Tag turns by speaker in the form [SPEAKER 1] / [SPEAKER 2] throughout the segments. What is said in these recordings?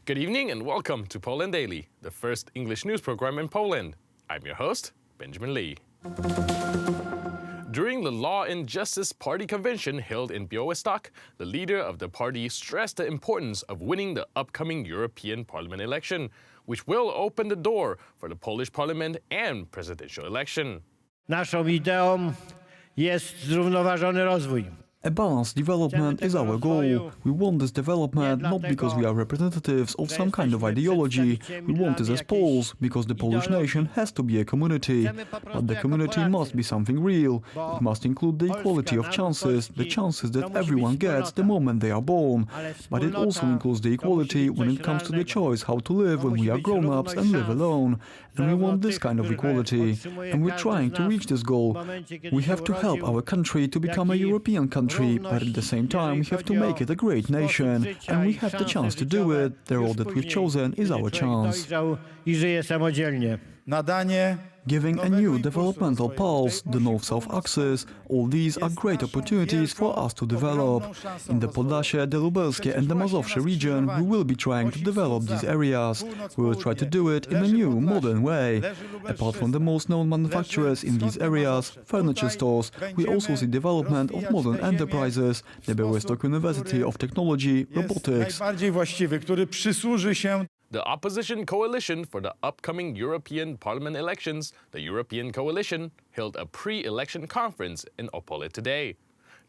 [SPEAKER 1] Good evening and welcome to Poland Daily, the first English news program in Poland. I'm your host, Benjamin Lee. During the Law and Justice Party convention held in Białystok, the leader of the party stressed the importance of winning the upcoming European Parliament election, which will open the door for the Polish Parliament and presidential election.
[SPEAKER 2] Naszą ideą jest zrównoważony rozwój.
[SPEAKER 3] A balanced development is our goal. We want this development not because we are representatives of some kind of ideology. We want this as Poles, because the Polish nation has to be a community. But the community must be something real. It must include the equality of chances, the chances that everyone gets the moment they are born. But it also includes the equality when it comes to the choice how to live when we are grown-ups and live alone. And we want this kind of equality. And we're trying to reach this goal. We have to help our country to become a European country. But at the same time, we have to make it a great nation, and we have the chance to do it. The road that we've chosen is our chance. Giving a new developmental pulse, the North-South axis, all these are great opportunities for us to develop. In the Podlasie, the Lubelskie and the Mazowsze region, we will be trying to develop these areas. We will try to do it in a new, modern way. Apart from the most known manufacturers in these areas, furniture stores, we also see development of modern enterprises, the Białystok University of Technology, robotics.
[SPEAKER 1] The opposition coalition for the upcoming European Parliament elections, the European Coalition, held a pre-election conference in Opole today.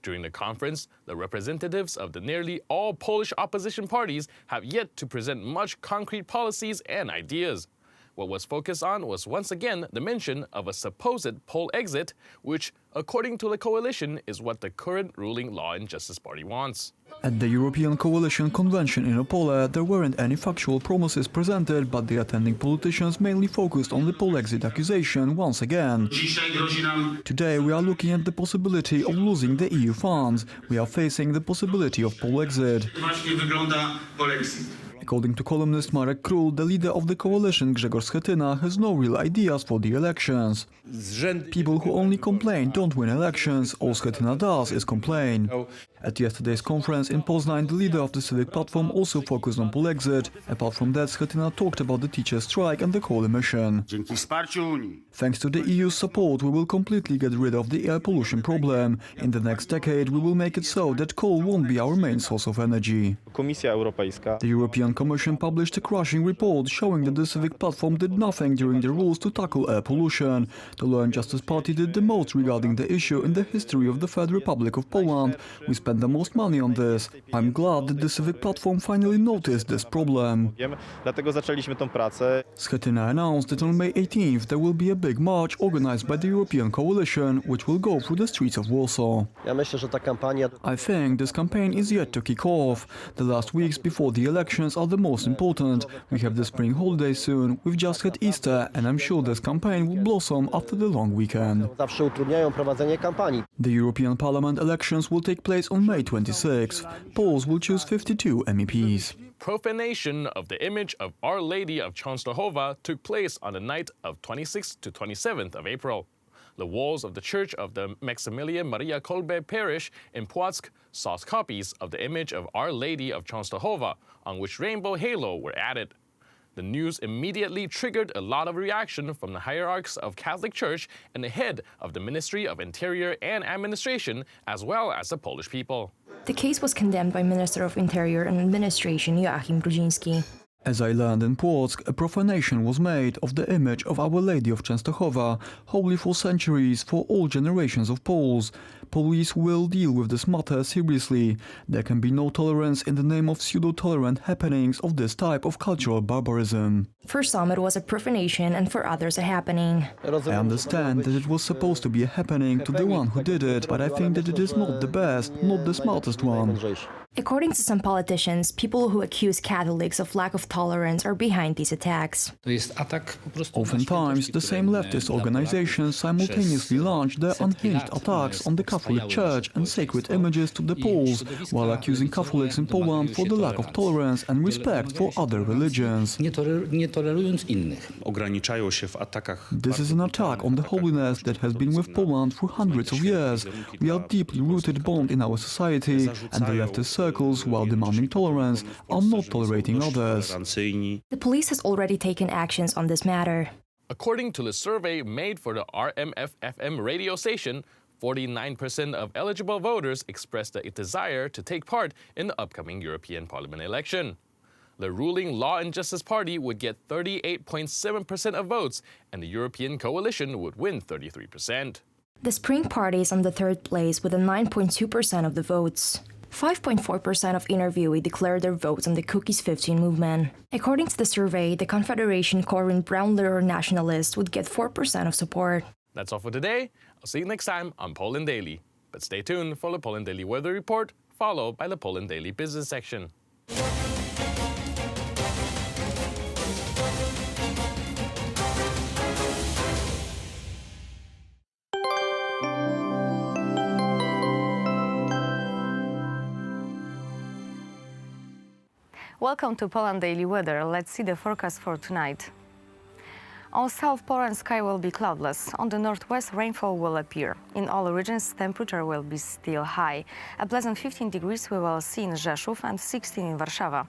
[SPEAKER 1] During the conference, the representatives of the nearly all Polish opposition parties have yet to present much concrete policies and ideas. What was focused on was once again the mention of a supposed poll exit, which, according to the coalition, is what the current ruling Law and Justice Party wants.
[SPEAKER 3] At the European Coalition convention in Opole, there weren't any factual promises presented, but the attending politicians mainly focused on the poll exit accusation once again. Today we are looking at the possibility of losing the EU funds. We are facing the possibility of poll exit. According to columnist Marek Król, the leader of the coalition, Grzegorz Schetyna, has no real ideas for the elections. People who only complain don't win elections. All Schetyna does is complain. At yesterday's conference in Poznań, the leader of the Civic Platform also focused on poll exit. Apart from that, Schetyna talked about the teachers' strike and the coal emission. Thanks to the EU's support, we will completely get rid of the air pollution problem. In the next decade, we will make it so that coal won't be our main source of energy. The European Commission published a crushing report showing that the Civic Platform did nothing during the rules to tackle air pollution. The Law and Justice Party did the most regarding the issue in the history of the Third Republic of Poland. We spent the most money on this. I'm glad that the Civic Platform finally noticed this problem. Schetyna announced that on May 18th there will be a big march organized by the European Coalition, which will go through the streets of Warsaw. I think this campaign is yet to kick off. The last weeks before the elections are the most important. We have the spring holidays soon, we've just had Easter, and I'm sure this campaign will blossom after the long weekend. The European Parliament elections will take place on May 26th. Poles will choose 52 MEPs.
[SPEAKER 1] Profanation of the image of Our Lady of Częstochowa took place on the night of 26th to 27th of April. The walls of the church of the Maximilian Maria Kolbe parish in Płock saw copies of the image of Our Lady of Częstochowa, on which rainbow halo were added. The news immediately triggered a lot of reaction from the hierarchs of Catholic Church and the head of the Ministry of Interior and Administration, as well as the Polish people.
[SPEAKER 4] The case was condemned by Minister of Interior and Administration Joachim Brudziński.
[SPEAKER 3] As I learned in Płock, a profanation was made of the image of Our Lady of Częstochowa, holy for centuries for all generations of Poles. Police will deal with this matter seriously. There can be no tolerance in the name of pseudo-tolerant happenings of this type of cultural barbarism.
[SPEAKER 4] For some it was a profanation and for others a happening.
[SPEAKER 3] I understand that it was supposed to be a happening to the one who did it, but I think that it is not the best, not the smartest one.
[SPEAKER 4] According to some politicians, people who accuse Catholics of lack of tolerance are behind these attacks.
[SPEAKER 3] Oftentimes, the same leftist organizations simultaneously launch their unhinged attacks on the Catholic Church and sacred images to the Poles, while accusing Catholics in Poland for the lack of tolerance and respect for other religions. This is an attack on the holiness that has been with Poland for hundreds of years. We are deeply rooted bond in our society, and the leftist circles while demanding tolerance are not tolerating others.
[SPEAKER 4] The police has already taken actions on this matter.
[SPEAKER 1] According to the survey made for the RMF-FM radio station, 49% of eligible voters expressed a desire to take part in the upcoming European Parliament election. The ruling Law and Justice Party would get 38.7% of votes, and the European coalition would win 33%.
[SPEAKER 4] The Spring Party is on the third place with a 9.2% of the votes. 5.4% of interviewee declared their votes on the Cookies 15 movement. According to the survey, the Confederation Corinne Brown-Lear Nationalist would get 4% of support.
[SPEAKER 1] That's all for today. I'll see you next time on Poland Daily. But stay tuned for the Poland Daily Weather Report, followed by the Poland Daily Business section.
[SPEAKER 5] Welcome to Poland Daily Weather. Let's see the forecast for tonight. On South Poland, sky will be cloudless. On the northwest, rainfall will appear. In all regions, temperature will be still high. A pleasant 15 degrees we will see in Rzeszów and 16 in Warszawa.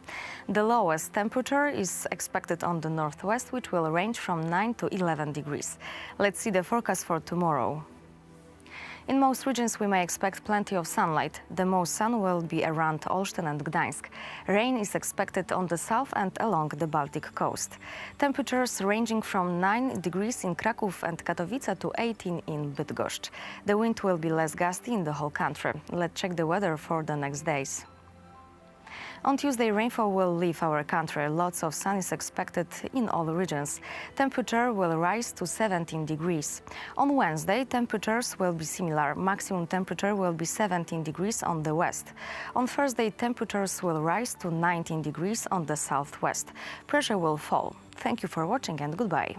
[SPEAKER 5] The lowest temperature is expected on the northwest, which will range from 9 to 11 degrees. Let's see the forecast for tomorrow. In most regions, we may expect plenty of sunlight. The most sun will be around Olsztyn and Gdańsk. Rain is expected on the south and along the Baltic coast. Temperatures ranging from 9 degrees in Kraków and Katowice to 18 in Bydgoszcz. The wind will be less gusty in the whole country. Let's check the weather for the next days. On Tuesday, rainfall will leave our country. Lots of sun is expected in all regions. Temperature will rise to 17 degrees. On Wednesday, temperatures will be similar. Maximum temperature will be 17 degrees on the west. On Thursday, temperatures will rise to 19 degrees on the southwest. Pressure will fall. Thank you for watching and goodbye.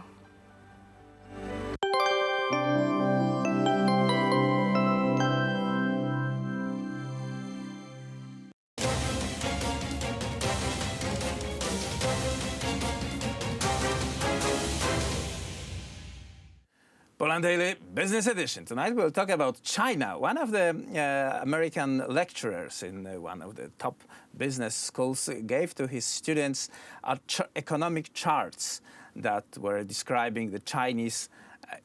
[SPEAKER 6] Poland Daily Business Edition. Tonight we'll talk about China. One of the American lecturers in one of the top business schools gave to his students economic charts that were describing the Chinese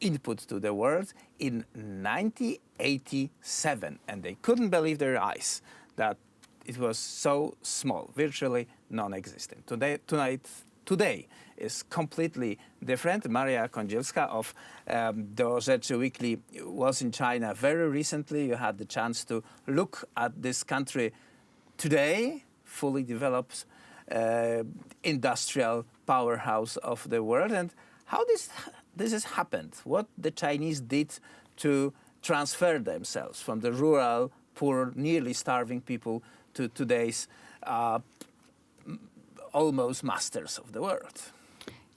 [SPEAKER 6] input to the world in 1987. And they couldn't believe their eyes that it was so small, virtually non-existent. Today is completely different. Maria Jaskot of Do Rzeczy Weekly was in China very recently. You had the chance to look at this country today, fully developed industrial powerhouse of the world. And how this has happened, what the Chinese did to transfer themselves from the rural, poor, nearly starving people to today's almost masters of the world.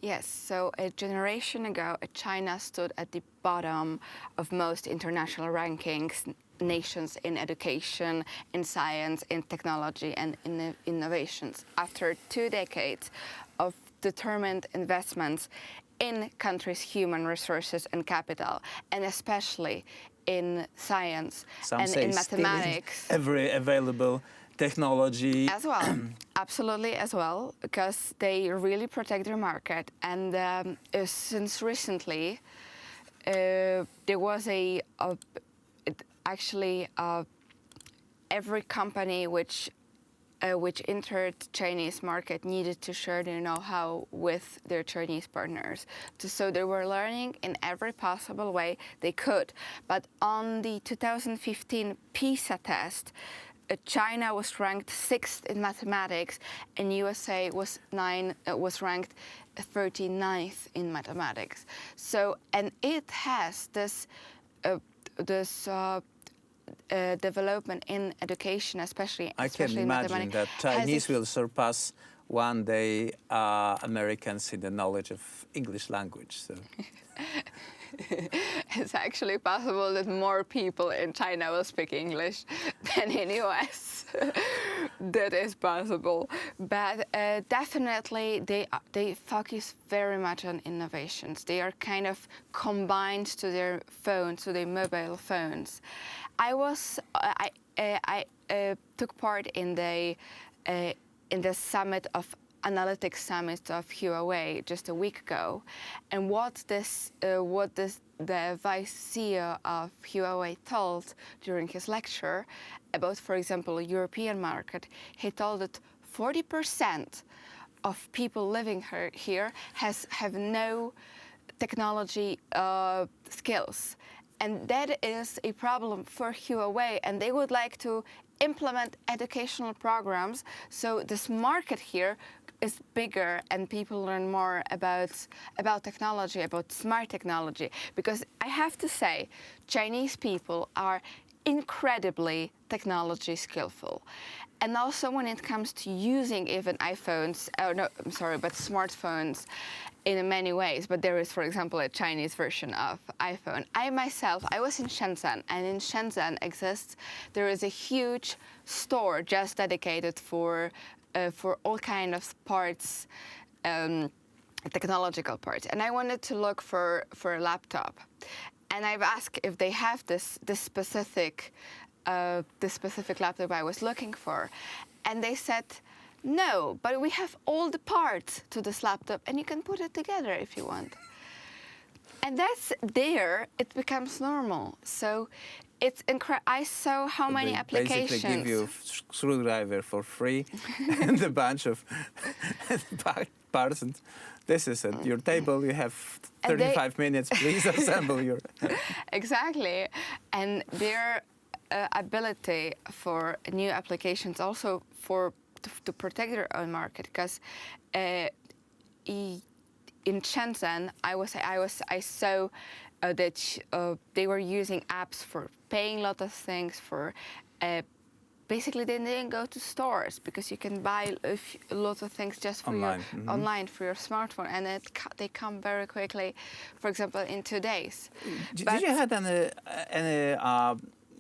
[SPEAKER 7] Yes, so a generation ago, China stood at the bottom of most international rankings, nations in education, in science, in technology, and in innovations. After 2 decades of determined investments in countries' human resources and capital, and especially in science and in mathematics.
[SPEAKER 6] Every available technology.
[SPEAKER 7] As well, absolutely as well, because they really protect their market. And since recently, there was every company which entered Chinese market needed to share their know-how with their Chinese partners. So they were learning in every possible way they could. But on the 2015 PISA test, China was ranked 6th in mathematics, and USA was ranked 39th in mathematics. So, and it has this development in education, especially
[SPEAKER 6] I can imagine that Chinese will surpass one day Americans in the knowledge of English language. So.
[SPEAKER 7] It's actually possible that more people in China will speak English than in US. That is possible. But definitely they focus very much on innovations. They are kind of combined to their phones, to their mobile phones. I took part in the summit of analytics summit of Huawei just a week ago, and what the vice CEO of Huawei told during his lecture about, for example, European market, he told that 40% of people living here have no technology skills, and that is a problem for Huawei, and they would like to implement educational programs so this market here is bigger and people learn more about technology, about smart technology. Because I have to say, Chinese people are incredibly technology skillful. And also when it comes to using even iPhones, but smartphones in many ways. But there is, for example, a Chinese version of iPhone. I was in Shenzhen, and in Shenzhen there is a huge store just dedicated for all kind of parts, technological parts. And I wanted to look for a laptop. And I've asked if they have this specific laptop I was looking for. And they said, no, but we have all the parts to this laptop and you can put it together if you want. And that's there, it becomes normal. So it's incredible. I saw how many applications.
[SPEAKER 6] Basically give you a screwdriver for free and a bunch of parts. And this is at your table. You have 35 minutes. Please assemble your.
[SPEAKER 7] Exactly. And their ability for new applications also to protect their own market, because in Shenzhen, I saw that they were using apps for paying a lot of things. For basically, they didn't go to stores because you can buy a lot of things just for
[SPEAKER 6] online.
[SPEAKER 7] Online for your smartphone, and they come very quickly. For example, in 2 days.
[SPEAKER 6] Did you have any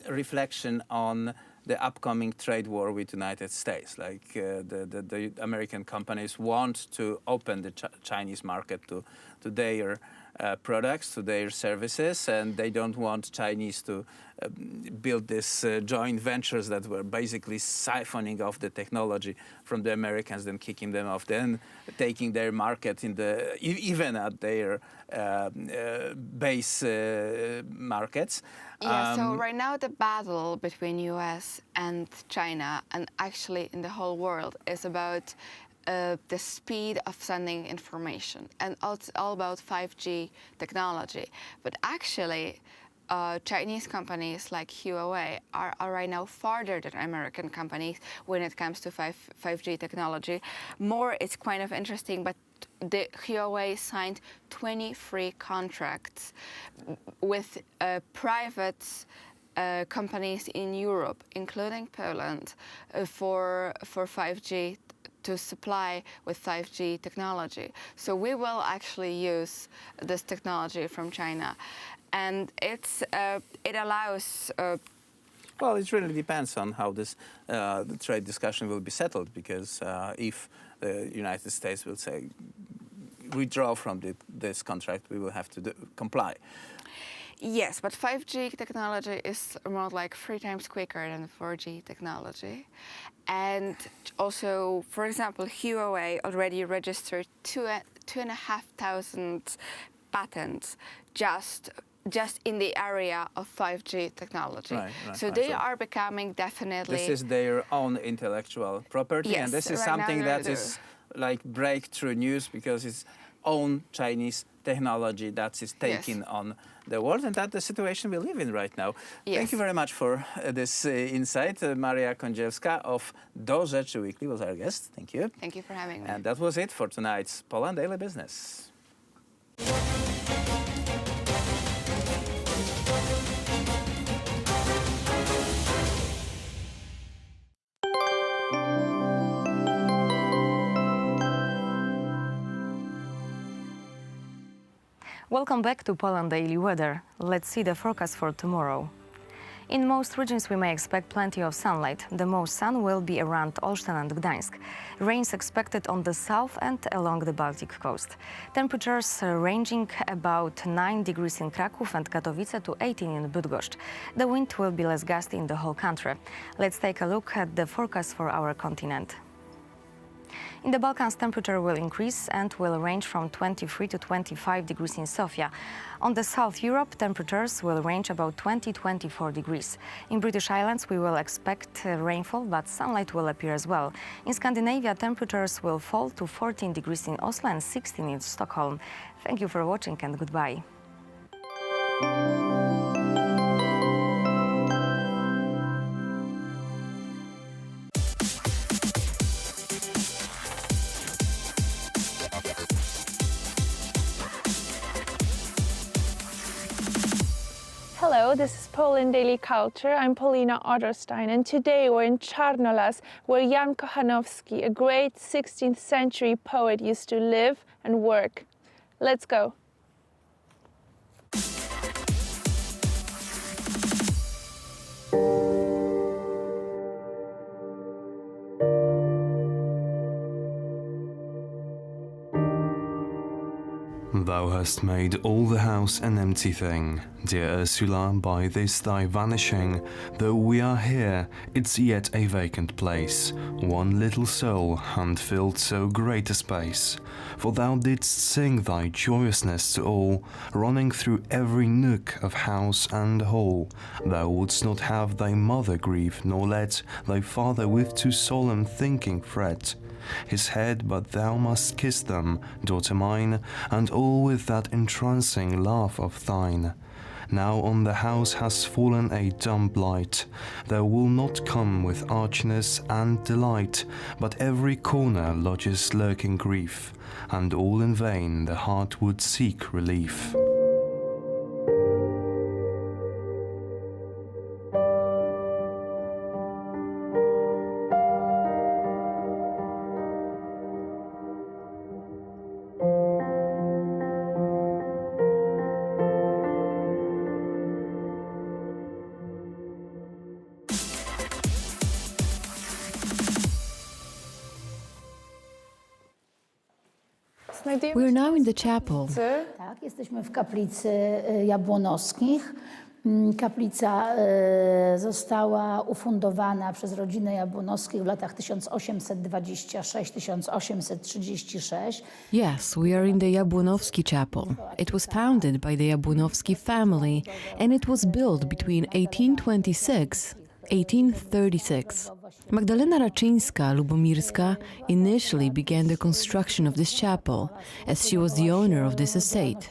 [SPEAKER 6] reflection on the upcoming trade war with the United States? Like the American companies want to open the Chinese market to their products, to their services, and they don't want Chinese to build these joint ventures that were basically siphoning off the technology from the Americans, then kicking them off, then taking their market even at their base markets.
[SPEAKER 7] Yeah, so right now the battle between US and China, and actually in the whole world, is about the speed of sending information, and it's all about 5G technology. But actually, Chinese companies like Huawei are right now farther than American companies when it comes to 5G technology. More, it's kind of interesting, but the Huawei signed 23 contracts with private companies in Europe, including Poland, for 5G, to supply with 5G technology. So we will actually use this technology from China, and it allows.
[SPEAKER 6] Well, it really depends on how the trade discussion will be settled, because if the United States will say withdraw from this contract, we will have to comply.
[SPEAKER 7] Yes, but 5G technology is more like 3 times quicker than 4G technology. And also, for example, Huawei already registered 2,500 patents just in the area of 5G technology.
[SPEAKER 6] Right,
[SPEAKER 7] so they are becoming definitely...
[SPEAKER 6] This is their own intellectual property,
[SPEAKER 7] yes,
[SPEAKER 6] and this is
[SPEAKER 7] right
[SPEAKER 6] something that is like breakthrough news, because it's own Chinese technology that is taking on the world, and that's the situation we live in right now.
[SPEAKER 7] Yes.
[SPEAKER 6] Thank you very much for this insight. Maria Jaskot of Do Rzeczy Weekly was our guest. Thank you.
[SPEAKER 7] Thank you for having me.
[SPEAKER 6] And that was it for tonight's Poland Daily Business.
[SPEAKER 5] Welcome back to Poland Daily Weather. Let's see the forecast for tomorrow. In most regions we may expect plenty of sunlight. The most sun will be around Olsztyn and Gdańsk. Rains expected on the south and along the Baltic coast. Temperatures ranging about 9 degrees in Kraków and Katowice to 18 in Bydgoszcz. The wind will be less gusty in the whole country. Let's take a look at the forecast for our continent. In the Balkans, temperature will increase and will range from 23 to 25 degrees in Sofia. On the South Europe, temperatures will range about 20-24 degrees. In British Islands, we will expect rainfall, but sunlight will appear as well. In Scandinavia, temperatures will fall to 14 degrees in Oslo and 16 in Stockholm. Thank you for watching and goodbye.
[SPEAKER 8] Hello, this is Poland Daily Culture. I'm Paulina Otterstein, and today we're in Czarnolas, where Jan Kochanowski, a great 16th century poet, used to live and work. Let's go.
[SPEAKER 9] Thou hast made all the house an empty thing, dear Ursula, by this thy vanishing. Though we are here, it's yet a vacant place, one little soul, and filled so great a space. For thou didst sing thy joyousness to all, running through every nook of house and hall. Thou wouldst not have thy mother grieve, nor let thy father with too solemn thinking fret his head, but thou must kiss them, daughter mine, and all with that entrancing laugh of thine. Now on the house has fallen a dumb blight. Thou wilt not come with archness and delight, but every corner lodges lurking grief, and all in vain the heart would seek relief.
[SPEAKER 10] We're now in the chapel.
[SPEAKER 11] Tak, jesteśmy w kaplicy Jabłonowskich. Kaplica została ufundowana przez rodzinę Jabłonowskich w latach 1826-1836.
[SPEAKER 10] Yes, we are in the Jabłonowski chapel. It was founded by the Jabłonowski family and it was built between 1836 Magdalena Raczyńska-Lubomirska initially began the construction of this chapel, as she was the owner of this estate.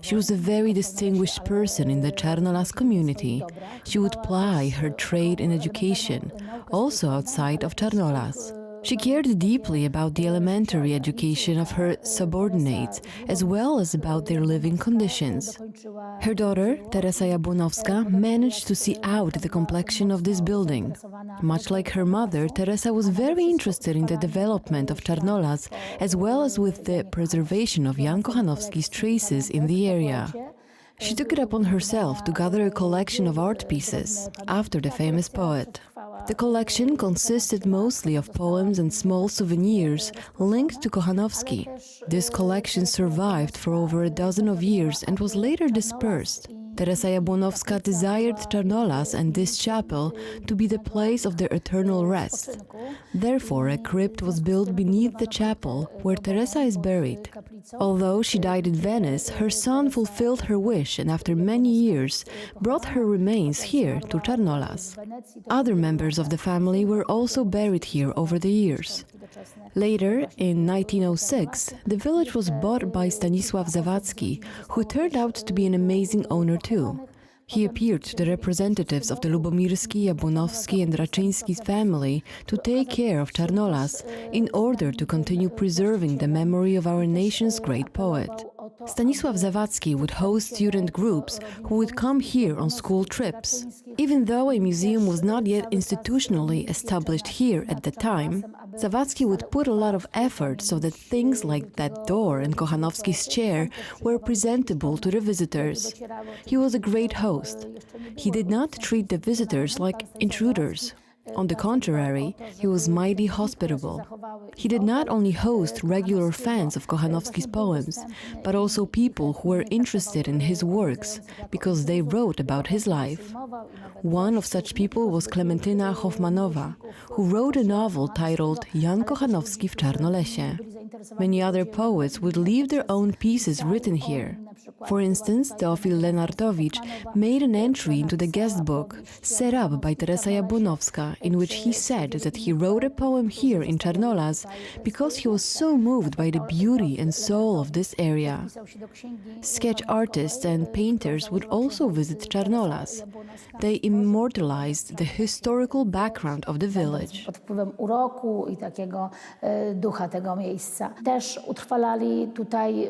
[SPEAKER 10] She was a very distinguished person in the Czarnolas community. She would ply her trade and education, also outside of Czarnolas. She cared deeply about the elementary education of her subordinates, as well as about their living conditions. Her daughter, Teresa Jabłonowska, managed to see out the complexion of this building. Much like her mother, Teresa was very interested in the development of Czarnolas, as well as with the preservation of Jan Kochanowski's traces in the area. She took it upon herself to gather a collection of art pieces after the famous poet. The collection consisted mostly of poems and small souvenirs linked to Kochanowski. This collection survived for over a dozen of years and was later dispersed. Teresa Jabłonowska desired Czarnolas and this chapel to be the place of their eternal rest. Therefore, a crypt was built beneath the chapel where Teresa is buried. Although she died in Venice, her son fulfilled her wish and after many years brought her remains here to Czarnolas. Other members of the family were also buried here over the years. Later, in 1906, the village was bought by Stanisław Zawadzki, who turned out to be an amazing owner too. He appeared to the representatives of the Lubomirski, Jabłonowski and Raczyński family to take care of Czarnolas in order to continue preserving the memory of our nation's great poet. Stanisław Zawadzki would host student groups who would come here on school trips. Even though a museum was not yet institutionally established here at the time, Zawadzki would put a lot of effort so that things like that door and Kochanowski's chair were presentable to the visitors. He was a great host. He did not treat the visitors like intruders. On the contrary, he was mighty hospitable. He did not only host regular fans of Kochanowski's poems, but also people who were interested in his works because they wrote about his life. One of such people was Klementyna Hoffmanowa, who wrote a novel titled Jan Kochanowski w Czarnolesie. Many other poets would leave their own pieces written here. For instance, Teofil Lenartowicz made an entry into the guest book set up by Teresa Jabłonowska, in which he said that he wrote a poem here in Czarnolas because he was so moved by the beauty and soul of this area. Sketch artists and painters would also visit Czarnolas. They immortalized the historical background of the village.
[SPEAKER 11] Pod wpływem uroku i takiego ducha tego miejsca. Też utrwalali tutaj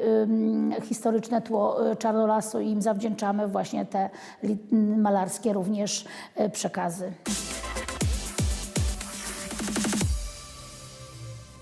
[SPEAKER 11] historyczne tło Czarnolasu i im zawdzięczamy właśnie te malarskie również przekazy.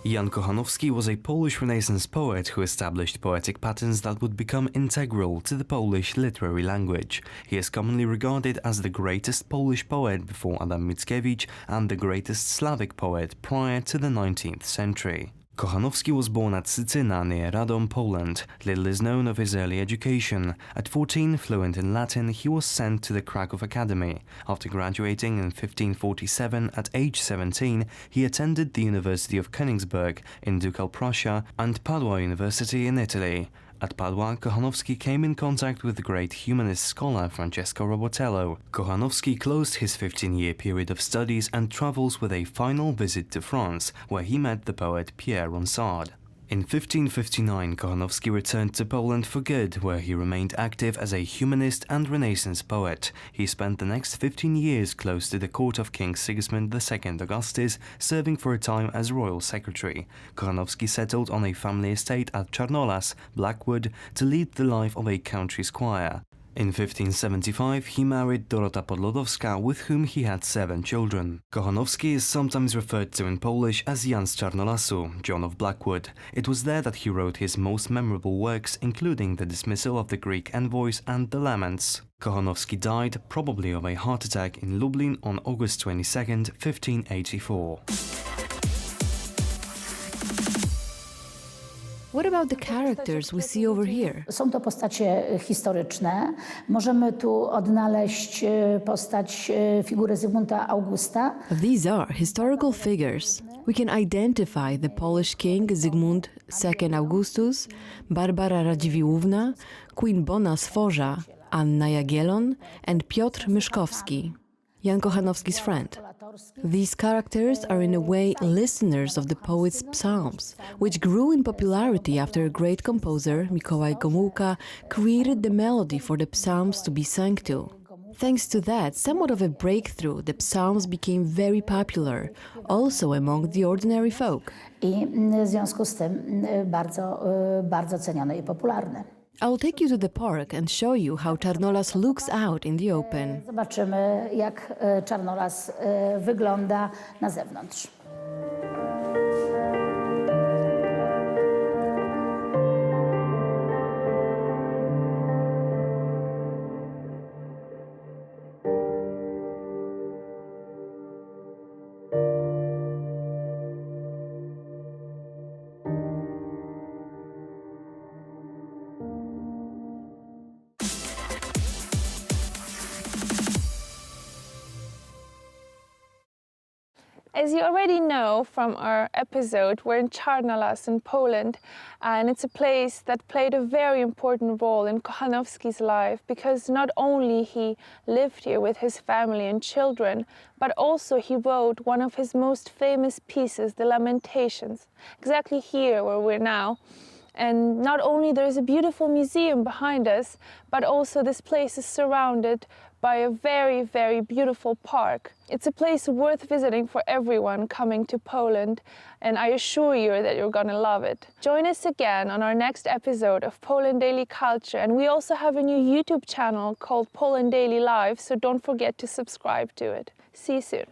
[SPEAKER 9] Jan Kochanowski was a Polish Renaissance poet who established poetic patterns that would become integral to the Polish literary language. He is commonly regarded as the greatest Polish poet before Adam Mickiewicz and the greatest Slavic poet prior to the 19th century. Kochanowski was born at Sycyna near Radom, Poland. Little is known of his early education. At 14, fluent in Latin, he was sent to the Krakow Academy. After graduating in 1547, at age 17, he attended the University of Königsberg in Ducal Prussia and Padua University in Italy. At Padua, Kochanowski came in contact with the great humanist scholar Francesco Robotello. Kochanowski closed his 15-year period of studies and travels with a final visit to France, where he met the poet Pierre Ronsard. In 1559, Kochanowski returned to Poland for good, where he remained active as a humanist and Renaissance poet. He spent the next 15 years close to the court of King Sigismund II Augustus, serving for a time as royal secretary. Kochanowski settled on a family estate at Czarnolas, Blackwood, to lead the life of a country squire. In 1575, he married Dorota Podlodowska, with whom he had 7 children. Kochanowski is sometimes referred to in Polish as Jan z Czarnolasu, John of Blackwood. It was there that he wrote his most memorable works, including The Dismissal of the Greek Envoys and The Laments. Kochanowski died, probably of a heart attack, in Lublin on August 22, 1584.
[SPEAKER 10] What about the characters we see over here?
[SPEAKER 11] Są to postacie historyczne. Możemy tu odnaleźć postać figury Zygmunta Augusta.
[SPEAKER 10] These are historical figures. We can identify the Polish king Zygmunt II Augustus, Barbara Radziwiłłówna, Queen Bona Sforza, Anna Jagiellon, and Piotr Myszkowski, Jan Kochanowski's friend. These characters are in a way listeners of the poet's psalms, which grew in popularity after a great composer, Mikołaj Gomułka, created the melody for the psalms to be sung to. Thanks to that, somewhat of a breakthrough, the psalms became very popular, also among the ordinary folk.
[SPEAKER 11] I w związku z tym bardzo cenione i popularne.
[SPEAKER 10] I'll take you to the park and show you how Czarnolas looks out in the open.
[SPEAKER 11] Zobaczymy, jak Czarnolas wygląda na zewnątrz.
[SPEAKER 8] As you already know from our episode, we're in Czarnolas in Poland, and it's a place that played a very important role in Kochanowski's life because not only he lived here with his family and children, but also he wrote one of his most famous pieces, The Lamentations, exactly here where we're now. And not only there's a beautiful museum behind us, but also this place is surrounded by a very, very beautiful park. It's a place worth visiting for everyone coming to Poland, and I assure you that you're gonna love it. Join us again on our next episode of Poland Daily Culture, and we also have a new YouTube channel called Poland Daily Live, so don't forget to subscribe to it. See you soon.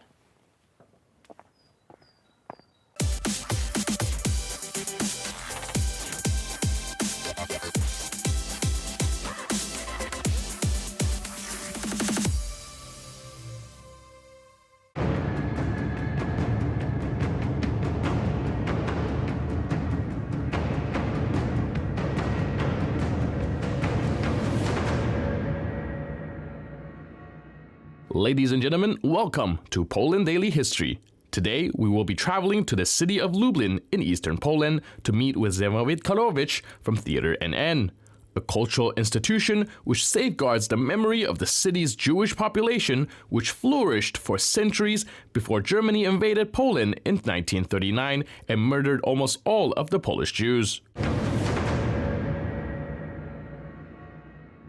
[SPEAKER 1] Ladies and gentlemen, welcome to Poland Daily History. Today, we will be traveling to the city of Lublin in eastern Poland to meet with Ziemowit Karłowicz from Theater NN, a cultural institution which safeguards the memory of the city's Jewish population, which flourished for centuries before Germany invaded Poland in 1939 and murdered almost all of the Polish Jews.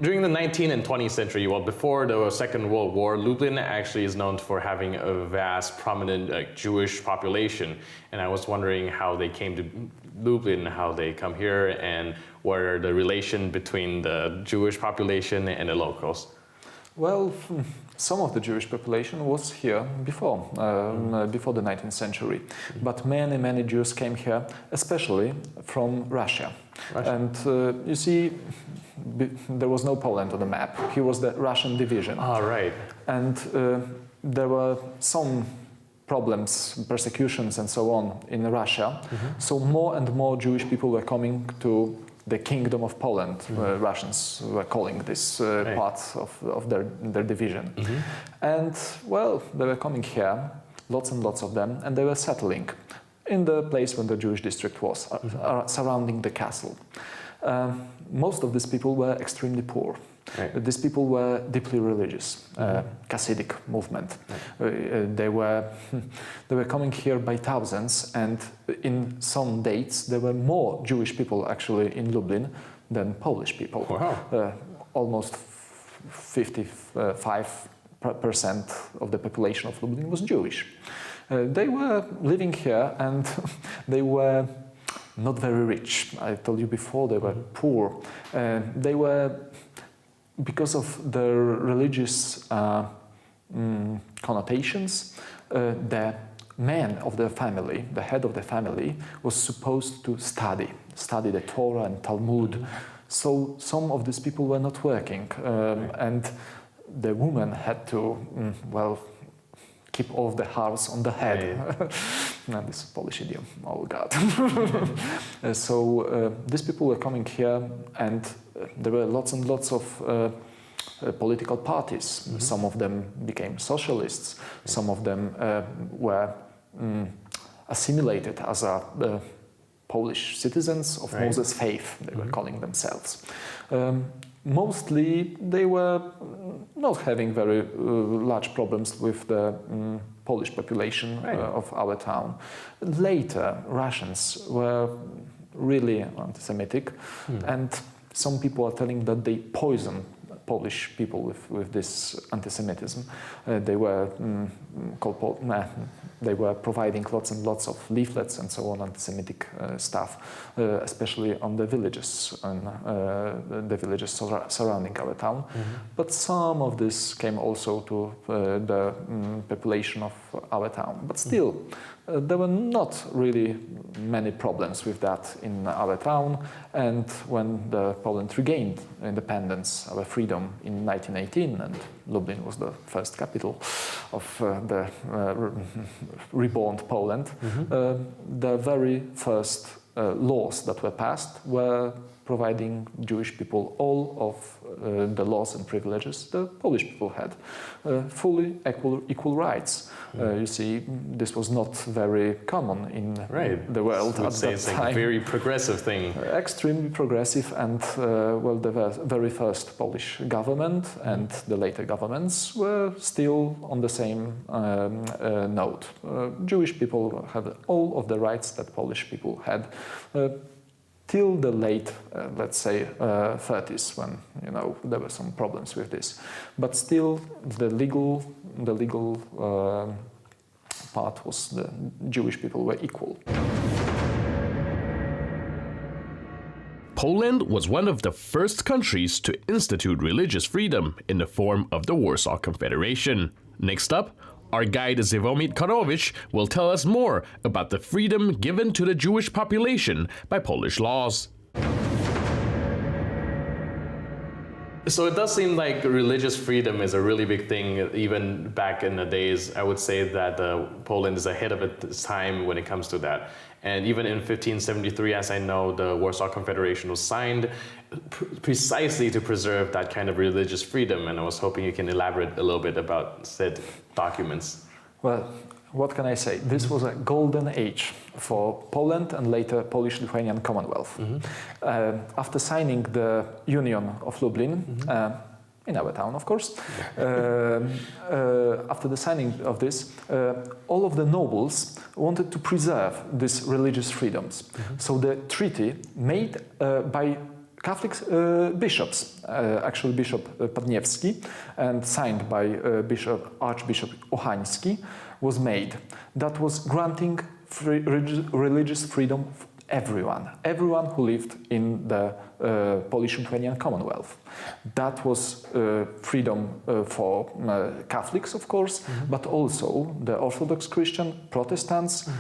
[SPEAKER 1] During the 19th and 20th century, well, before the Second World War, Lublin actually is known for having a vast, prominent Jewish population. And I was wondering how they came to Lublin, how they come here, and what are the relation between the Jewish population and the locals?
[SPEAKER 12] Well, some of the Jewish population was here before the 19th century. But many Jews came here, especially from Russia. And you see, there was no Poland on the map. Here was the Russian division.
[SPEAKER 1] Ah, right.
[SPEAKER 12] And there were some problems, persecutions and so on in Russia. So more and more Jewish people were coming to the Kingdom of Poland. Russians were calling this part of their division. And, well, they were coming here, lots and lots of them, and they were settling in the place where the Jewish district was, surrounding the castle. Most of these people were extremely poor. Right. These people were deeply religious, Hasidic movement. Right. They were coming here by thousands, and in some dates there were more Jewish people actually in Lublin than Polish people. Wow. Almost 55% of the population of Lublin was Jewish. They were living here, and they were not very rich. I told you before, they were poor. They were, because of their religious connotations, the man of the family, the head of the family, was supposed to study the Torah and Talmud. So some of these people were not working, and the woman had to, well, keep off the house on the head. And this Polish idiom, oh God. So these people were coming here, and there were lots and lots of political parties. Some of them became socialists. Some of them were assimilated as Polish citizens of Moses' faith, they were calling themselves. Mostly they were not having very large problems with the Polish population of our town. Later, Russians were really anti-Semitic, and some people are telling that they poisoned Polish people with this anti-Semitism. They were they were providing lots and lots of leaflets and so on, anti-Semitic stuff, especially on the villages and the villages surrounding our town. But some of this came also to the population of our town. But still, there were not really many problems with that in our town. And when Poland regained independence, our freedom in 1918, and Lublin was the first capital of the reborn Poland, the very first laws that were passed were providing Jewish people all of the laws and privileges the Polish people had. Fully equal rights. You see, this was not very common in the world at that
[SPEAKER 1] it's
[SPEAKER 12] time.
[SPEAKER 1] Like a very progressive thing.
[SPEAKER 12] Extremely progressive, and well, the very first Polish government and the later governments were still on the same note. Jewish people had all of the rights that Polish people had. till the late, let's say, 30s, when there were some problems with this. But still, the legal part was the Jewish people were equal.
[SPEAKER 1] Poland was one of the first countries to institute religious freedom in the form of the Warsaw Confederation. Next up, our guide Ziemowit Karłowicz will tell us more about the freedom given to the Jewish population by Polish laws. So it does seem like religious freedom is a really big thing, even back in the days. I would say that Poland is ahead of its time when it comes to that. And even in 1573, as I know, the Warsaw Confederation was signed precisely to preserve that kind of religious freedom. And I was hoping you can elaborate a little bit about said documents.
[SPEAKER 12] Well, what can I say? This was a golden age for Poland and later Polish-Lithuanian Commonwealth. After signing the Union of Lublin, in our town, of course, after the signing of this, all of the nobles wanted to preserve these religious freedoms. So the treaty made by Catholic bishops, actually Bishop Padniewski, and signed by Archbishop Ochański, was made. That was granting religious freedom for everyone who lived in the Polish-Lithuanian Commonwealth. That was freedom for Catholics, of course, but also the Orthodox Christian, Protestants,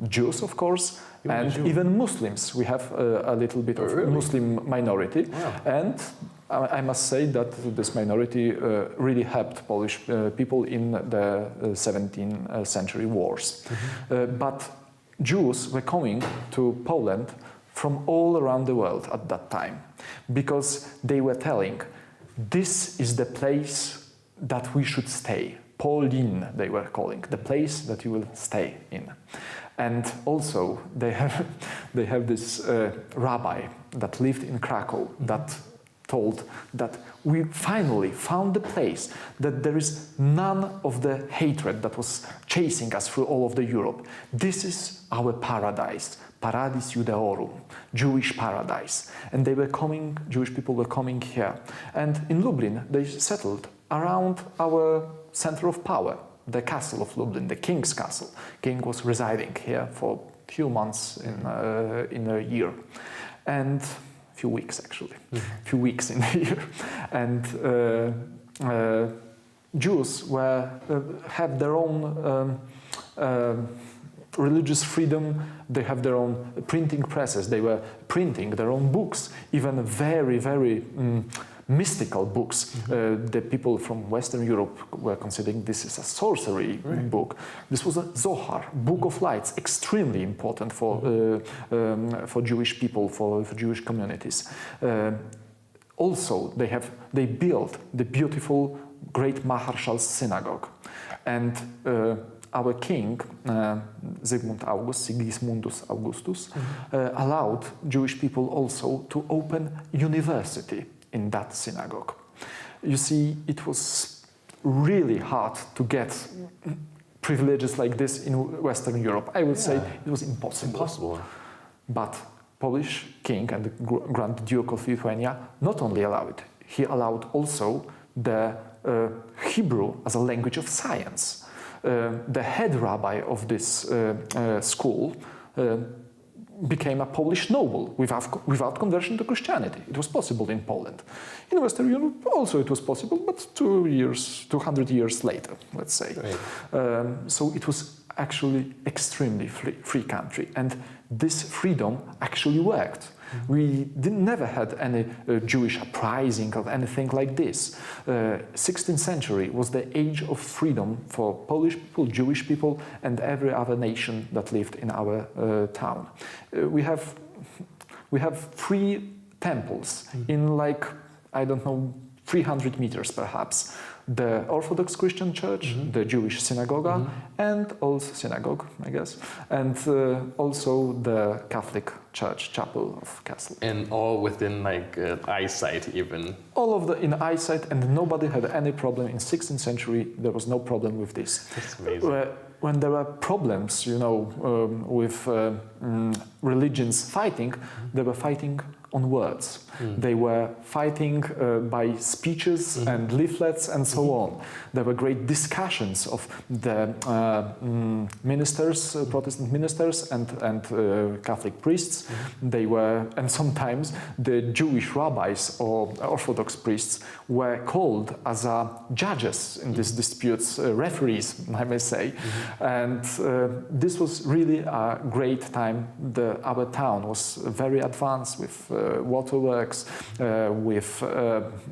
[SPEAKER 12] Jews, of course, and even Muslims. We have a little bit of Muslim minority. Wow. And I must say that this minority really helped Polish people in the 17th century wars. But Jews were coming to Poland from all around the world at that time, because they were telling, this is the place that we should stay. Polin, they were calling, the place that you will stay in. And also they have this rabbi that lived in Krakow that told that we finally found the place that there is none of the hatred that was chasing us through all of the Europe. This is our paradise, Paradis Judeorum, Jewish paradise. And they were coming, Jewish people were coming here. And in Lublin, they settled around our center of power, the castle of Lublin, the king's castle. King was residing here for a few months in a year. And few weeks actually, few weeks in the year, and Jews have their own religious freedom. They have their own printing presses. They were printing their own books, even very, very mystical books. The people from Western Europe were considering this is a sorcery book. This was a Zohar, Book of Lights, extremely important for Jewish people, for Jewish communities. Also, they built the beautiful Great Maharshal's synagogue, and our king, Sigismundus Augustus, allowed Jewish people also to open university in that synagogue. You see, it was really hard to get privileges like this in Western Europe. I would say it was impossible. But Polish king and the Grand Duke of Lithuania not only allowed it, he allowed also the Hebrew as a language of science. The head rabbi of this school became a Polish noble without conversion to Christianity. It was possible in Poland. In Western Europe also it was possible, but 200 years later, let's say. So it was actually extremely free country, and this freedom actually worked. We never had any Jewish uprising or anything like this. 16th century was the age of freedom for Polish people, Jewish people, and every other nation that lived in our town. We have 3 temples in, like, I don't know, 300 meters perhaps. the Orthodox Christian Church, the Jewish synagogue, and also synagogue, I guess, and also the Catholic Church chapel of Castle.
[SPEAKER 1] And all within like eyesight even.
[SPEAKER 12] All of the in eyesight, and nobody had any problem. In 16th century, there was no problem with this.
[SPEAKER 1] That's amazing.
[SPEAKER 12] When there were problems, you know, with religions fighting, they were fighting on words. They were fighting by speeches and leaflets and so on. There were great discussions of the ministers, Protestant ministers and Catholic priests. They were, and sometimes the Jewish rabbis or Orthodox priests were called as judges in these disputes, referees, I may say. And this was really a great time. Our town was very advanced with waterworks, with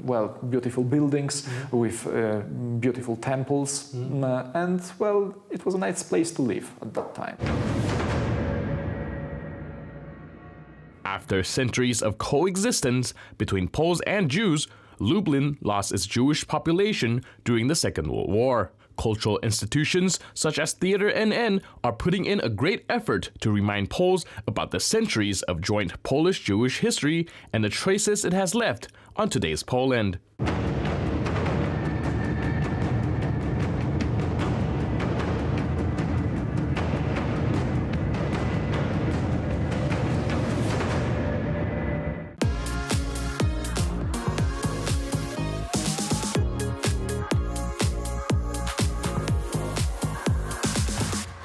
[SPEAKER 12] well, beautiful buildings, with beautiful temples, and well, it was a nice place to live at that time.
[SPEAKER 1] After centuries of coexistence between Poles and Jews, Lublin lost its Jewish population during the Second World War. Cultural institutions such as Theater NN are putting in a great effort to remind Poles about the centuries of joint Polish-Jewish history and the traces it has left on today's Poland.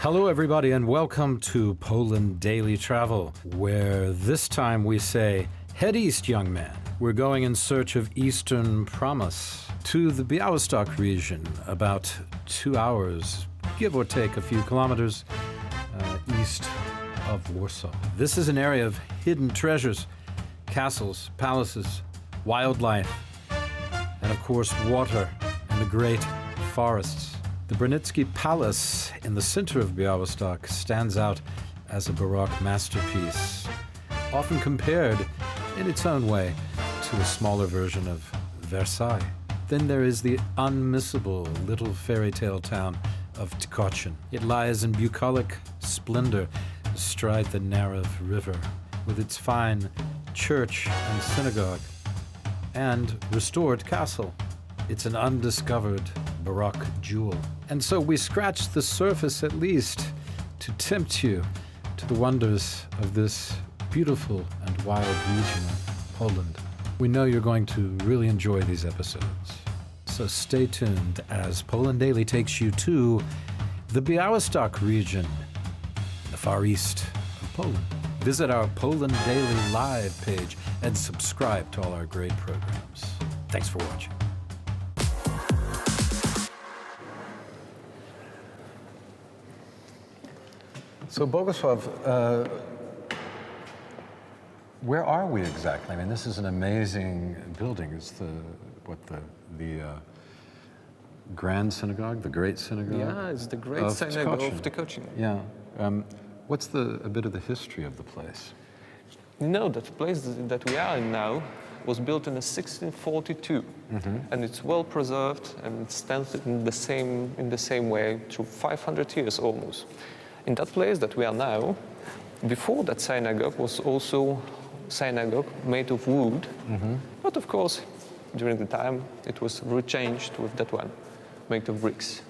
[SPEAKER 13] Hello everybody and welcome to Poland Daily Travel, where this time we say, head east, young man. We're going in search of Eastern promise to the Białystok region, about 2 hours, give or take a few kilometers, east of Warsaw. This is an area of hidden treasures, castles, palaces, wildlife, and of course water and the great forests. The Brunitsky Palace in the center of Białystok stands out as a Baroque masterpiece, often compared in its own way to a smaller version of Versailles. Then there is the unmissable little fairy tale town of Tykocin. It lies in bucolic splendor astride the Narew River, with its fine church and synagogue and restored castle. It's an undiscovered Baroque jewel. And so we scratched the surface at least to tempt you to the wonders of this beautiful and wild region of Poland. We know you're going to really enjoy these episodes. So stay tuned as Poland Daily takes you to the Białystok region, the far east of Poland. Visit our Poland Daily Live page and subscribe to all our great programs. Thanks for watching. So Bogusław, where are we exactly? I mean, this is an amazing building. It's the Grand Synagogue, the Great Synagogue?
[SPEAKER 14] Yeah, it's the Great Synagogue of Tykocin.
[SPEAKER 13] Yeah. What's a bit of the history of the place?
[SPEAKER 14] No, that place that we are in now was built in 1642, and it's well preserved and it stands in the same way through 500 years almost. In that place that we are now, before that synagogue was also synagogue made of wood, but of course, during the time, it was rechanged with that one, made of bricks.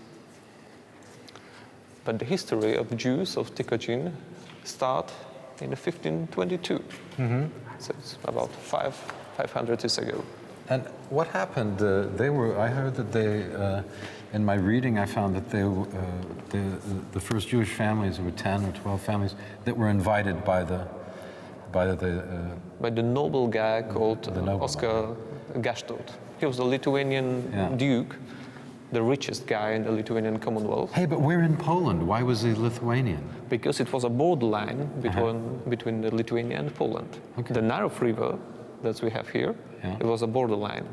[SPEAKER 14] But the history of Jews of Tykocin start in 1522, so it's about 500 years ago.
[SPEAKER 13] And what happened? I heard that they, in my reading, I found that the first Jewish families, there were 10 or 12 families that were invited by the
[SPEAKER 14] noble guy called Oscar Gasztot. He was a Lithuanian duke, the richest guy in the Lithuanian Commonwealth.
[SPEAKER 13] Hey, but we're in Poland. Why was he Lithuanian?
[SPEAKER 14] Because it was a borderline between the Lithuania and Poland. Okay. The Narew River that we have here, it was a borderline.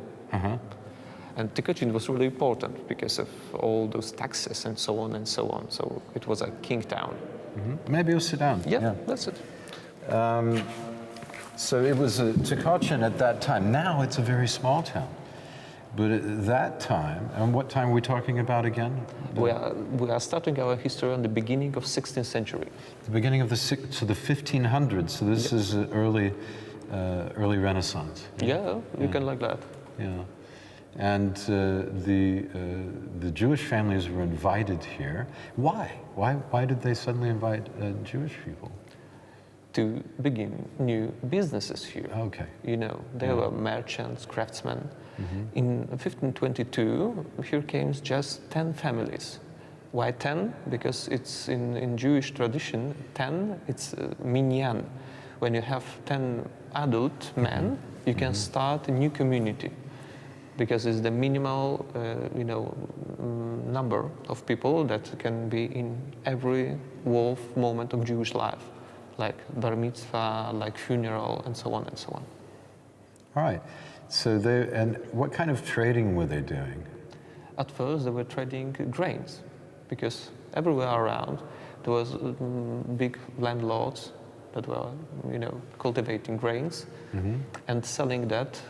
[SPEAKER 14] And Tykocin was really important because of all those taxes and so on and so on. So it was a king town.
[SPEAKER 13] Maybe we'll sit down.
[SPEAKER 14] Yeah, that's it.
[SPEAKER 13] So it was Tykocin at that time. Now it's a very small town. But at that time, and what time are we talking about again?
[SPEAKER 14] We are starting our history on the beginning of 16th century.
[SPEAKER 13] The beginning of the 1500s. So this is early Renaissance.
[SPEAKER 14] Yeah, you can like that.
[SPEAKER 13] Yeah, and the Jewish families were invited here. Why? Why did they suddenly invite Jewish people?
[SPEAKER 14] To begin new businesses here.
[SPEAKER 13] Okay.
[SPEAKER 14] You know, they were merchants, craftsmen. In 1522, here came just 10 families. Why 10? Because it's in Jewish tradition, 10, it's minyan. When you have 10 adult men, you can start a new community. Because it's the minimal, number of people that can be in every moment of Jewish life, like bar mitzvah, like funeral, and so on and so on.
[SPEAKER 13] All right. So and what kind of trading were they doing?
[SPEAKER 14] At first, they were trading grains, because everywhere around there was big landlords that were, cultivating grains and selling that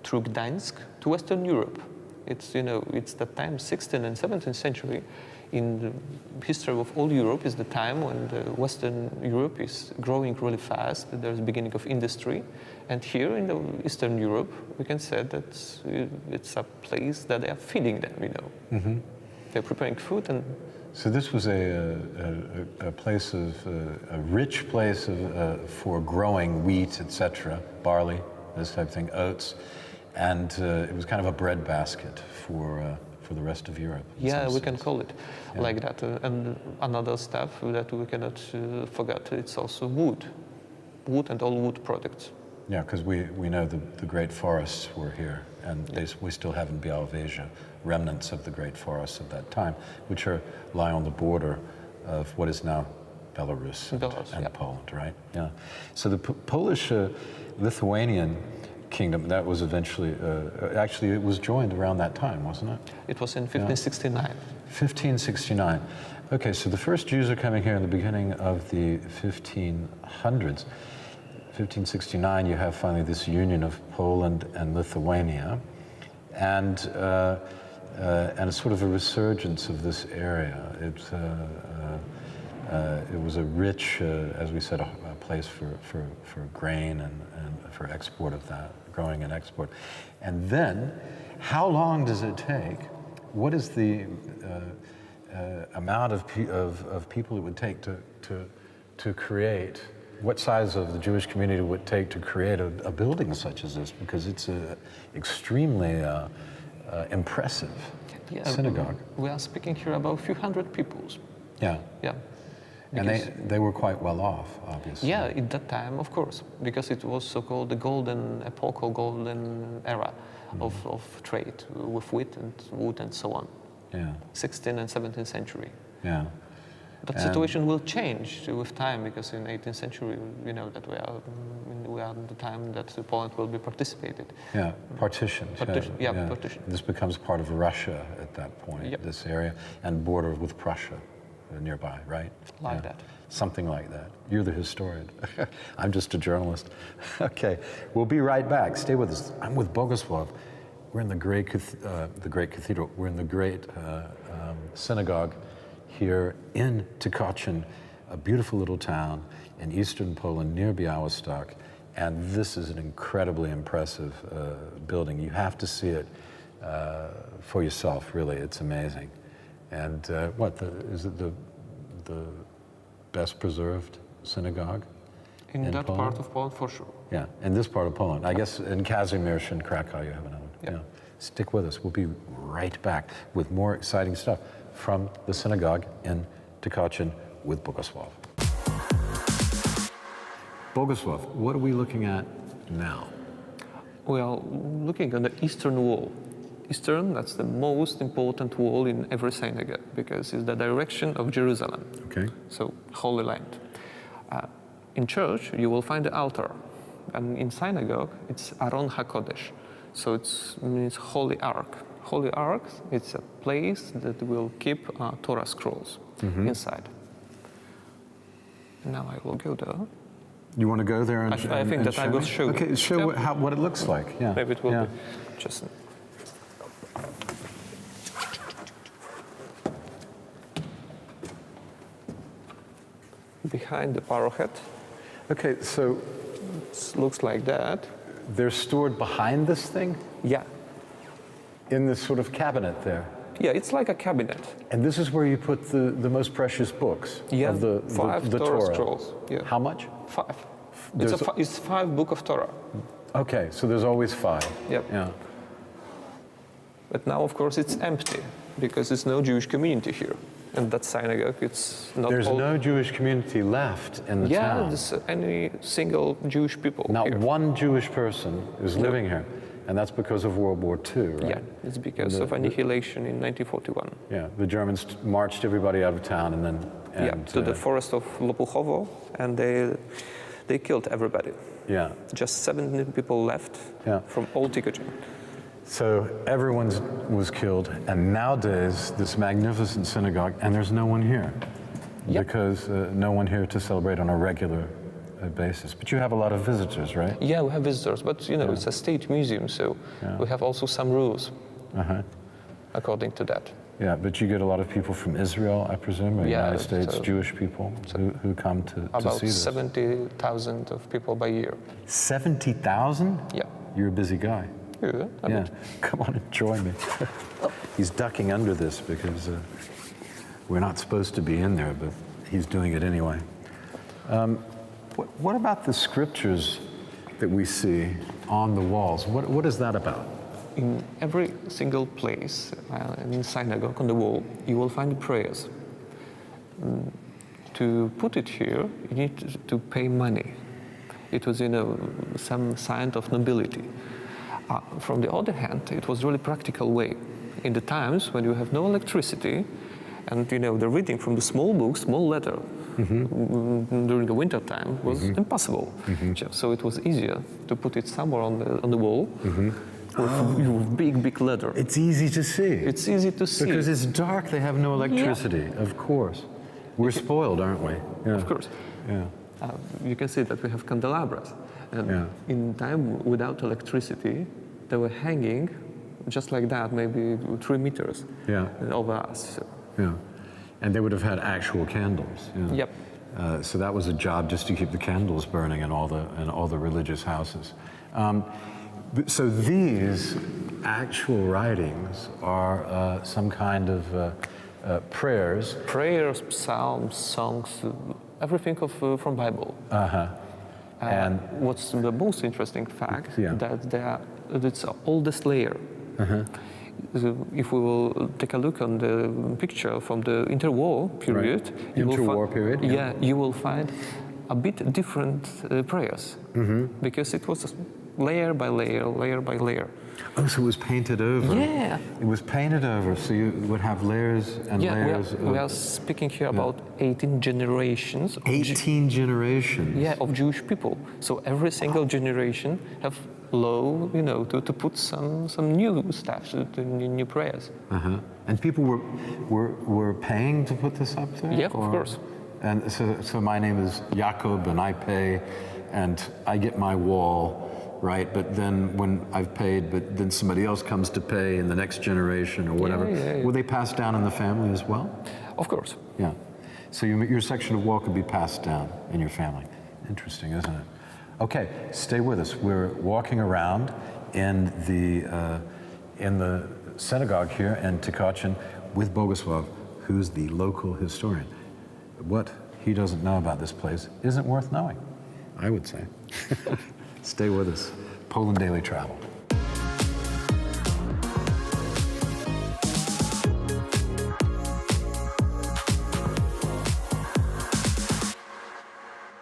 [SPEAKER 14] through Gdańsk to Western Europe. It's the time, 16th and 17th century, in the history of all Europe is the time when the Western Europe is growing really fast. There's the beginning of industry. And here in the Eastern Europe, we can say that it's a place that they are feeding them, They're preparing food. And
[SPEAKER 13] so this was a place a rich place for growing wheat, etc., barley, this type of thing, oats. And it was kind of a breadbasket for the rest of Europe.
[SPEAKER 14] Yeah, we can call it like that. And another stuff that we cannot forget, it's also wood and all wood products.
[SPEAKER 13] Yeah, because we know the great forests were here, and we still have in Białowieża remnants of the great forests of that time, which lie on the border of what is now Belarus and Poland, right? Yeah. So the Polish-Lithuanian kingdom, that was eventually, actually it was joined around that time, wasn't it?
[SPEAKER 14] It was in 1569.
[SPEAKER 13] 1569. Okay, so the first Jews are coming here in the beginning of the 1500s. 1569, you have finally this union of Poland and Lithuania, and a sort of a resurgence of this area. It was a rich, as we said, a place for grain and for export of that, growing and export. And then, how long does it take? What is the amount of people it would take to create? What size of the Jewish community would it take to create a building such as this? Because it's extremely impressive synagogue.
[SPEAKER 14] We are speaking here about a few hundred people.
[SPEAKER 13] Yeah.
[SPEAKER 14] Yeah.
[SPEAKER 13] And they were quite well off, obviously.
[SPEAKER 14] Yeah, at that time, of course, because it was so-called the golden epoch or golden era of trade with wheat and wood and so on.
[SPEAKER 13] Yeah.
[SPEAKER 14] 16th and 17th century.
[SPEAKER 13] Yeah.
[SPEAKER 14] That situation will change with time, because in 18th century, we know that we are in the time that Poland will be participated.
[SPEAKER 13] Yeah, partitioned.
[SPEAKER 14] Partitioned.
[SPEAKER 13] This becomes part of Russia at that point, this area, and border with Prussia nearby, right?
[SPEAKER 14] Like that.
[SPEAKER 13] Something like that. You're the historian. I'm just a journalist. Okay, we'll be right back. Stay with us. I'm with Bogusław. We're in the great cathedral. We're in the great synagogue here in Tykocin, a beautiful little town in eastern Poland near Białystok. And this is an incredibly impressive building. You have to see it for yourself, really. It's amazing. And is it the best preserved synagogue
[SPEAKER 14] in that
[SPEAKER 13] Poland?
[SPEAKER 14] part of Poland, for sure.
[SPEAKER 13] Yeah, in this part of Poland. I guess in Kazimierz and Krakow you have another one. Yeah. Stick with us. We'll be right back with more exciting stuff from the synagogue in Tykocin with Bogusław. Bogusław, what are we looking at now?
[SPEAKER 14] We are looking at the eastern wall. Eastern, that's the most important wall in every synagogue, because it's the direction of Jerusalem.
[SPEAKER 13] Okay.
[SPEAKER 14] So, Holy Land. In church, you will find the altar. And in synagogue, it's Aron HaKodesh. So it means Holy Ark. Holy Ark, it's a place that will keep Torah scrolls inside. Now I will go there.
[SPEAKER 13] You want to go there and
[SPEAKER 14] I think that I will show you.
[SPEAKER 13] Okay, show what it looks like. Yeah.
[SPEAKER 14] Maybe it will be just... behind the parapet.
[SPEAKER 13] Okay, so
[SPEAKER 14] it looks like that.
[SPEAKER 13] They're stored behind this thing?
[SPEAKER 14] Yeah.
[SPEAKER 13] In this sort of cabinet there?
[SPEAKER 14] Yeah, it's like a cabinet.
[SPEAKER 13] And this is where you put the most precious books
[SPEAKER 14] of
[SPEAKER 13] the
[SPEAKER 14] Torah
[SPEAKER 13] Torah
[SPEAKER 14] scrolls. Yeah.
[SPEAKER 13] How much?
[SPEAKER 14] 5. It's 5 books of Torah.
[SPEAKER 13] Okay, so there's always 5.
[SPEAKER 14] Yep.
[SPEAKER 13] Yeah.
[SPEAKER 14] But now, of course, it's empty because there's no Jewish community here. And that synagogue, it's not.
[SPEAKER 13] There's no Jewish community left in the town.
[SPEAKER 14] Yeah, there's any single Jewish people.
[SPEAKER 13] Not
[SPEAKER 14] here.
[SPEAKER 13] one Jewish person is living here. And that's because of World War II, right?
[SPEAKER 14] Yeah, it's because of annihilation in 1941.
[SPEAKER 13] Yeah, the Germans marched everybody out of town and then...
[SPEAKER 14] to the forest of Lopuchowo, and they killed everybody.
[SPEAKER 13] Yeah.
[SPEAKER 14] Just 17 people left from all Tikocin.
[SPEAKER 13] So everyone was killed, and nowadays, this magnificent synagogue, and there's no one here. Because no one here to celebrate on a regular basis. But you have a lot of visitors, right?
[SPEAKER 14] Yeah, we have visitors, but you know, it's a state museum, so we have also some rules according to that.
[SPEAKER 13] Yeah, but you get a lot of people from Israel, I presume, or United States, Jewish people who come to see this.
[SPEAKER 14] About 70,000 of people by year.
[SPEAKER 13] 70,000?
[SPEAKER 14] Yeah.
[SPEAKER 13] You're a busy guy.
[SPEAKER 14] Yeah.
[SPEAKER 13] Come on, enjoy me. He's ducking under this because we're not supposed to be in there, but he's doing it anyway. What about the scriptures that we see on the walls? What is that about?
[SPEAKER 14] In every single place, in synagogue on the wall, you will find prayers. To put it here, you need to pay money. It was, some sign of nobility. From the other hand, it was really practical way. In the times when you have no electricity, and the reading from the small book, small letter, during the winter time was impossible. So it was easier to put it somewhere on the wall with big letter.
[SPEAKER 13] It's easy to see.
[SPEAKER 14] It's easy to see.
[SPEAKER 13] Because it's dark, they have no electricity, of course. We're spoiled, aren't we? Yeah.
[SPEAKER 14] Of course.
[SPEAKER 13] Yeah.
[SPEAKER 14] You can see that we have candelabras. And in time without electricity, they were hanging just like that, maybe 3 meters over us. So.
[SPEAKER 13] Yeah, and they would have had actual candles.
[SPEAKER 14] Yep.
[SPEAKER 13] So that was a job just to keep the candles burning in all the religious houses. So these actual writings are some kind of prayers.
[SPEAKER 14] Prayers, psalms, songs, everything from Bible. And what's the most interesting fact that it's the oldest layer. If we will take a look on the picture from the interwar period, you will find a bit different prayers because it was layer by layer.
[SPEAKER 13] Oh, so it was painted over.
[SPEAKER 14] Yeah.
[SPEAKER 13] It was painted over, so you would have layers and layers.
[SPEAKER 14] We are speaking here about 18 generations.
[SPEAKER 13] 18 generations?
[SPEAKER 14] Yeah, of Jewish people. So every single generation have to put some new stuff, new prayers.
[SPEAKER 13] And people were paying to put this up there?
[SPEAKER 14] Yeah, of course.
[SPEAKER 13] And so my name is Jakob, and I pay, and I get my wall, right? But then when I've paid, but then somebody else comes to pay in the next generation or whatever. Will they pass down in the family as well?
[SPEAKER 14] Of course.
[SPEAKER 13] Yeah. So your section of wall could be passed down in your family. Interesting, isn't it? Okay, stay with us. We're walking around in the synagogue here in Tikocin with Bogusław, who's the local historian. What he doesn't know about this place isn't worth knowing, I would say. Stay with us. Poland Daily Travel.